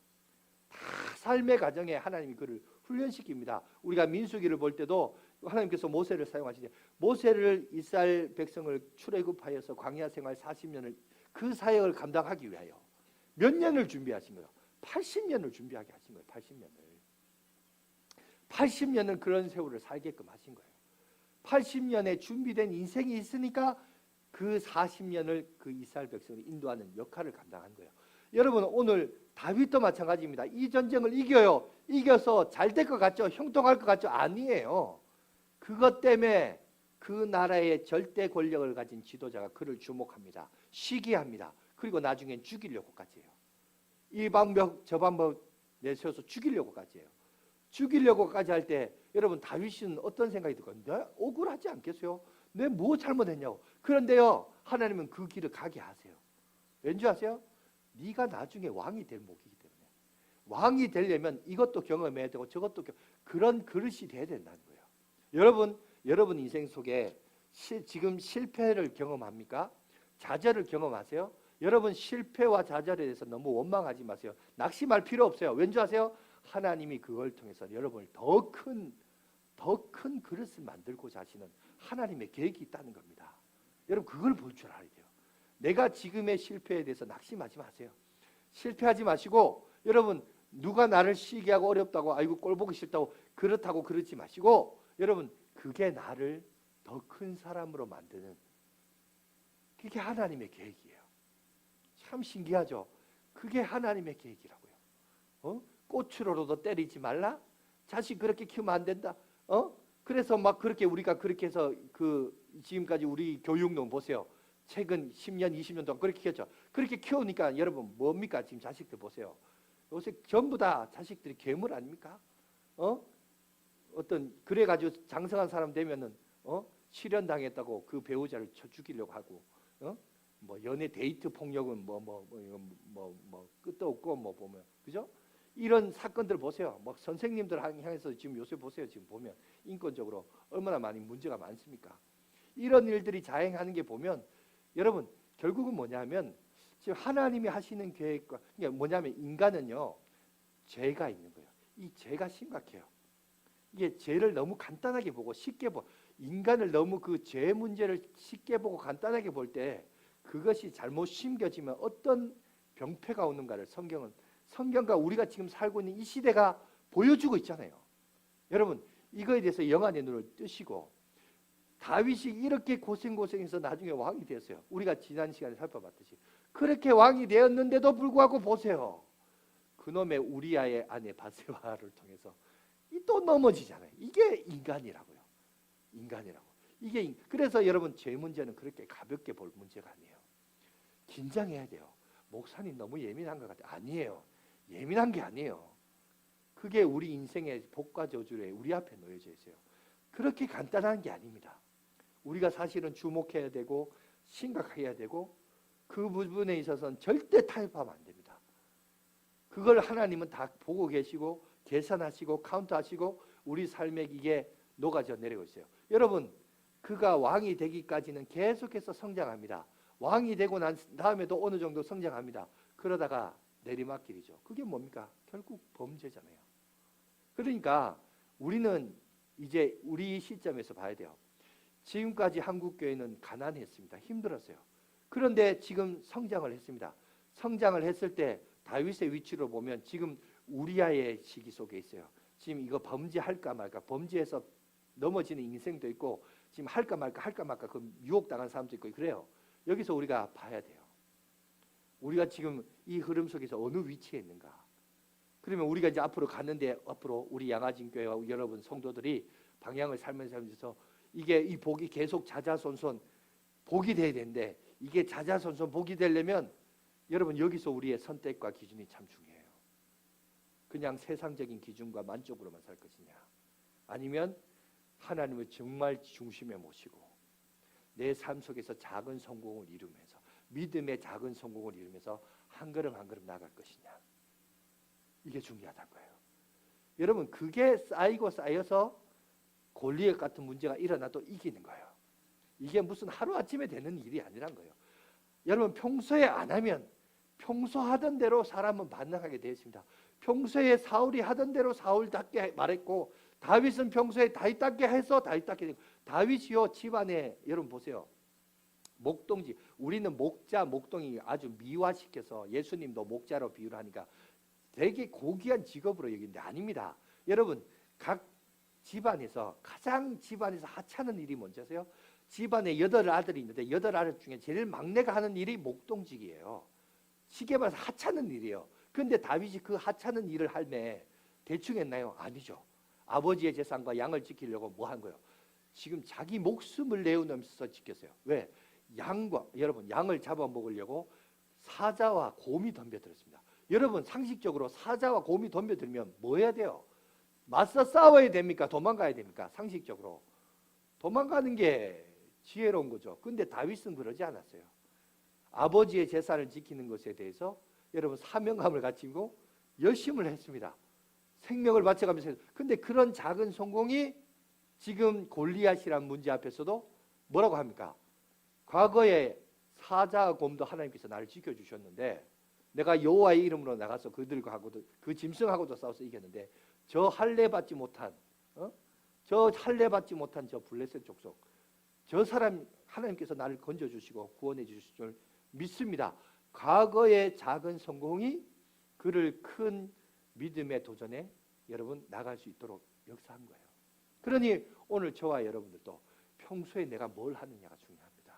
다 삶의 과정에 하나님이 그를 훈련시킵니다. 우리가 민수기를 볼 때도 하나님께서 모세를 사용하시죠. 모세를 이스라엘 백성을 출애굽하여서 광야 생활 40년을 그 사역을 감당하기 위하여 몇 년을 준비하신 거예요? 80년을 준비하게 하신 거예요. 80년을 그런 세월을 살게끔 하신 거예요. 80년의 준비된 인생이 있으니까 그 40년을 그 이스라엘 백성을 인도하는 역할을 감당한 거예요. 여러분, 오늘 다윗도 마찬가지입니다. 이 전쟁을 이겨요. 이겨서 잘 될 것 같죠? 형통할 것 같죠? 아니에요. 그것 때문에 그 나라의 절대 권력을 가진 지도자가 그를 주목합니다. 시기합니다. 그리고 나중엔 죽이려고까지 해요. 이 방법 저 방법 내세워서 죽이려고까지 해요. 죽이려고까지 할 때 여러분, 다윗은 어떤 생각이 들까요? 내가 억울하지 않겠어요? 내가 뭐 잘못했냐고. 그런데요, 하나님은 그 길을 가게 하세요. 왠지 아세요? 네가 나중에 왕이 될 목이기 때문에. 왕이 되려면 이것도 경험해야 되고 저것도 그런 그릇이 돼야 된다는 거예요. 여러분 인생 속에 지금 실패를 경험합니까? 좌절을 경험하세요? 여러분, 실패와 좌절에 대해서 너무 원망하지 마세요. 낙심할 필요 없어요. 왠지 아세요? 하나님이 그걸 통해서 여러분을 더 큰 그릇을 만들고자 하시는 하나님의 계획이 있다는 겁니다. 여러분, 그걸 볼 줄 알아야 돼요. 내가 지금의 실패에 대해서 낙심하지 마세요. 실패하지 마시고, 여러분, 누가 나를 시기하고 어렵다고, 아이고 꼴 보기 싫다고 그렇다고 그러지 마시고, 여러분, 그게 나를 더 큰 사람으로 만드는, 그게 하나님의 계획이에요. 참 신기하죠? 그게 하나님의 계획이라고요. 꽃으로도 때리지 말라? 자식 그렇게 키우면 안 된다? 그래서 막 그렇게 우리가 그렇게 해서 지금까지 우리 교육론 보세요. 최근 10년, 20년 동안 그렇게 키웠죠. 그렇게 키우니까 여러분 뭡니까? 지금 자식들 보세요. 요새 전부 다 자식들이 괴물 아닙니까? 어떤 그래가지고 장성한 사람 되면은 실현당했다고 그 배우자를 쳐 죽이려고 하고, 뭐 연애 데이트 폭력은 뭐 끝도 없고 뭐 보면, 그죠? 이런 사건들 보세요. 뭐 선생님들 향해서 지금 요새 보세요. 지금 보면 인권적으로 얼마나 많이 문제가 많습니까? 이런 일들이 자행하는 게 보면 여러분 결국은 뭐냐면 지금 하나님이 하시는 계획과, 그러니까 뭐냐면 인간은요 죄가 있는 거예요. 이 죄가 심각해요. 이게 죄를 너무 간단하게 보고 쉽게 인간을 너무 그 죄 문제를 쉽게 보고 간단하게 볼 때 그것이 잘못 심겨지면 어떤 병폐가 오는가를 성경과 우리가 지금 살고 있는 이 시대가 보여주고 있잖아요. 여러분 이거에 대해서 영안의 눈을 뜨시고, 다윗이 이렇게 고생해서 나중에 왕이 되었어요. 우리가 지난 시간에 살펴봤듯이 그렇게 왕이 되었는데도 불구하고 보세요. 그놈의 우리아의 아내 바세바를 통해서 또 넘어지잖아요. 이게 인간이라고요. 이게 그래서 여러분 죄 문제는 그렇게 가볍게 볼 문제가 아니에요. 긴장해야 돼요. 목사님 너무 예민한 것 같아요. 아니에요. 예민한 게 아니에요. 그게 우리 인생의 복과 저주에 우리 앞에 놓여져 있어요. 그렇게 간단한 게 아닙니다. 우리가 사실은 주목해야 되고 심각해야 되고 그 부분에 있어서는 절대 타협하면 안 됩니다. 그걸 하나님은 다 보고 계시고 계산하시고 카운트하시고 우리 삶에 이게 녹아져 내려오고 있어요. 여러분 그가 왕이 되기까지는 계속해서 성장합니다. 왕이 되고 난 다음에도 어느 정도 성장합니다. 그러다가 내리막길이죠. 그게 뭡니까? 결국 범죄잖아요. 그러니까 우리는 이제 우리 시점에서 봐야 돼요. 지금까지 한국교회는 가난했습니다. 힘들었어요. 그런데 지금 성장을 했습니다. 성장을 했을 때 다윗의 위치로 보면 지금 우리아의 시기 속에 있어요. 지금 이거 범죄할까 말까, 범죄에서 넘어지는 인생도 있고 지금 할까 말까 그 유혹당한 사람도 있고 그래요. 여기서 우리가 봐야 돼요. 우리가 지금 이 흐름 속에서 어느 위치에 있는가. 그러면 우리가 이제 앞으로 가는데, 앞으로 우리 양아진교회와 여러분 성도들이 방향을 살면서 이게 이 복이 계속 자자손손 복이 돼야 되는데, 이게 자자손손 복이 되려면 여러분 여기서 우리의 선택과 기준이 참 중요해요. 그냥 세상적인 기준과 만족으로만 살 것이냐, 아니면 하나님을 정말 중심에 모시고 내 삶 속에서 작은 성공을 이루면서, 믿음의 작은 성공을 이루면서 한 걸음 한 걸음 나갈 것이냐, 이게 중요하다는 거예요. 여러분 그게 쌓여서 골리앗 같은 문제가 일어나도 이기는 거예요. 이게 무슨 하루아침에 되는 일이 아니란 거예요. 여러분 평소에 안 하면 평소 하던 대로 사람은 반응하게 되어 있습니다. 평소에 사울이 하던 대로 사울답게 말했고, 다윗은 평소에 다윗답게 해서 다윗답게 되고, 다윗이요 집안에 여러분 보세요. 목동지, 우리는 목자, 목동이 아주 미화시켜서 예수님도 목자로 비유를 하니까 되게 고귀한 직업으로 여기는데 아닙니다. 여러분 각 집안에서 가장 집안에서 하찮은 일이 뭔지 아세요? 집안에 8아들이 있는데 8아들 중에 제일 막내가 하는 일이 목동직이에요. 쉽게 말해서 하찮은 일이에요. 그런데 다윗이 그 하찮은 일을 할 때 대충 했나요? 아니죠. 아버지의 재산과 양을 지키려고 뭐 한 거예요? 지금 자기 목숨을 내어놓으면서 지켰어요. 왜? 여러분 양을 잡아먹으려고 사자와 곰이 덤벼들었습니다. 여러분 상식적으로 사자와 곰이 덤벼들면 뭐 해야 돼요? 맞서 싸워야 됩니까? 도망가야 됩니까? 상식적으로 도망가는 게 지혜로운 거죠. 근데 다윗은 그러지 않았어요. 아버지의 재산을 지키는 것에 대해서 여러분 사명감을 가지고 열심을 했습니다. 생명을 바쳐가면서. 근데 그런 작은 성공이 지금 골리앗이란 문제 앞에서도 뭐라고 합니까? 과거에 사자와 곰도 하나님께서 나를 지켜주셨는데, 내가 여호와의 이름으로 나가서 그들하고도 그 짐승하고도 싸워서 이겼는데, 저 할례 받지 못한 저 블레셋 족속, 저 사람 하나님께서 나를 건져주시고 구원해 주실 줄 믿습니다. 과거의 작은 성공이 그를 큰 믿음의 도전에 여러분 나갈 수 있도록 역사한 거예요. 그러니 오늘 저와 여러분들도 평소에 내가 뭘 하느냐가 중요합니다.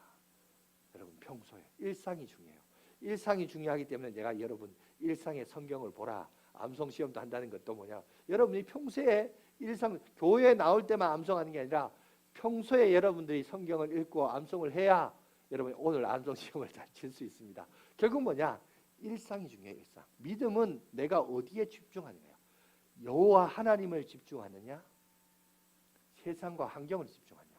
여러분 평소에 일상이 중요해요. 일상이 중요하기 때문에 내가 여러분 일상의 성경을 보라, 암송 시험도 한다는 것도 뭐냐, 여러분이 평소에 일상 교회에 나올 때만 암송하는 게 아니라 평소에 여러분들이 성경을 읽고 암송을 해야 여러분 오늘 암송 시험을 잘 칠 수 있습니다. 결국 뭐냐? 일상이 중요해요. 일상. 믿음은 내가 어디에 집중하느냐, 여호와 하나님을 집중하느냐, 세상과 환경을 집중하느냐.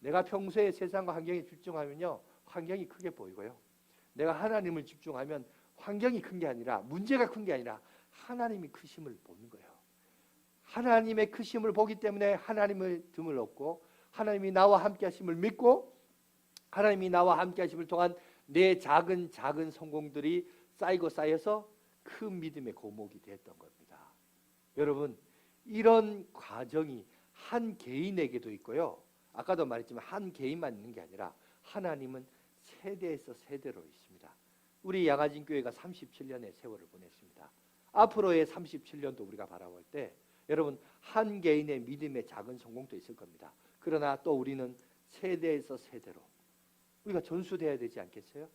내가 평소에 세상과 환경에 집중하면요, 환경이 크게 보이고요. 내가 하나님을 집중하면 환경이 큰 게 아니라, 문제가 큰 게 아니라 하나님이 크심을 보는 거예요. 하나님의 크심을 보기 때문에 하나님의 듬을 얻고, 하나님이 나와 함께 하심을 믿고, 하나님이 나와 함께 하심을 통한 내 작은 성공들이 쌓이고 쌓여서 큰 믿음의 고목이 됐던 겁니다. 여러분, 이런 과정이 한 개인에게도 있고요, 아까도 말했지만 한 개인만 있는 게 아니라 하나님은 세대에서 세대로 있습니다. 우리 양화진교회가 37년의 세월을 보냈습니다. 앞으로의 37년도 우리가 바라볼 때 여러분, 한 개인의 믿음의 작은 성공도 있을 겁니다. 그러나 또 우리는 세대에서 세대로 우리가 전수돼야 되지 않겠어요?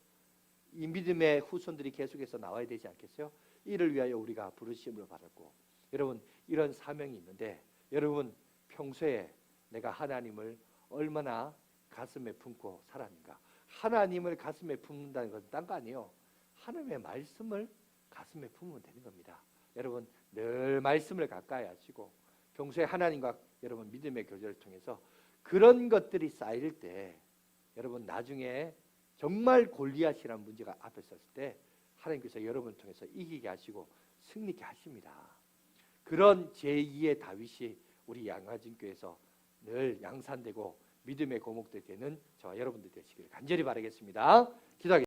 이 믿음의 후손들이 계속해서 나와야 되지 않겠어요? 이를 위하여 우리가 부르심을 받았고, 여러분, 이런 사명이 있는데, 여러분 평소에 내가 하나님을 얼마나 가슴에 품고 살았는가? 하나님을 가슴에 품는다는 것은 딴 거 아니에요. 하나님의 말씀을 가슴에 품으면 되는 겁니다. 여러분, 늘 말씀을 가까이 하시고 평소에 하나님과 여러분 믿음의 교제를 통해서 그런 것들이 쌓일 때, 여러분 나중에 정말 골리앗이라는 문제가 앞에 섰을 때 하나님께서 여러분을 통해서 이기게 하시고 승리케 하십니다. 그런 제2의 다윗이 우리 양화진교회에서 늘 양산되고 믿음의 고목들이 되는 저와 여러분들 되시기를 간절히 바라겠습니다. 기도하겠습니다.